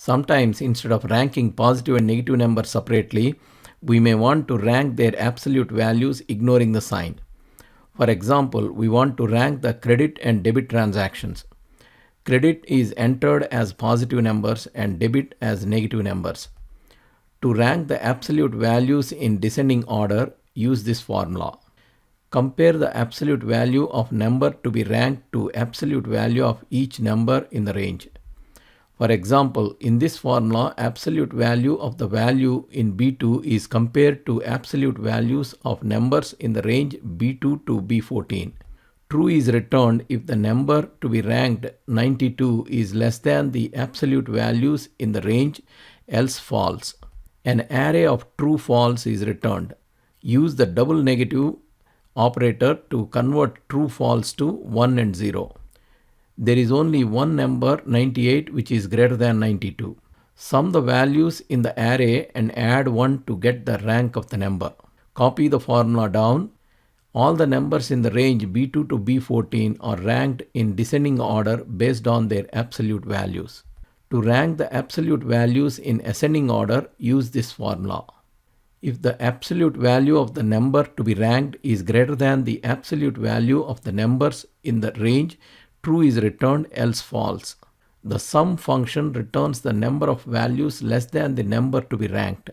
Sometimes instead of ranking positive and negative numbers separately, we may want to rank their absolute values ignoring the sign. For example, we want to rank the credit and debit transactions. Credit is entered as positive numbers and debit as negative numbers. To rank the absolute values in descending order, use this formula. Compare the absolute value of number to be ranked to absolute value of each number in the range. For example, in this formula, absolute value of the value in B2 is compared to absolute values of numbers in the range B2 to B14. True is returned if the number to be ranked 92 is less than the absolute values in the range, else false. An array of true false is returned. Use the double negative operator to convert true false to 1 and 0. There is only one number 98 which is greater than 92. Sum the values in the array and add 1 to get the rank of the number. Copy the formula down. All the numbers in the range B2 to B14 are ranked in descending order based on their absolute values. To rank the absolute values in ascending order, use this formula. If the absolute value of the number to be ranked is greater than the absolute value of the numbers in the range, true is returned, else false. The sum function returns the number of values less than the number to be ranked.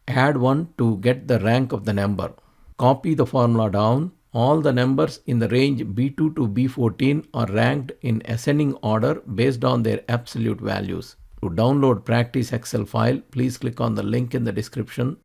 Add 1 to get the rank of the number. Copy the formula down. All the numbers in the range B2 to B14 are ranked in ascending order based on their absolute values. To download Practice Excel file, please click on the link in the description.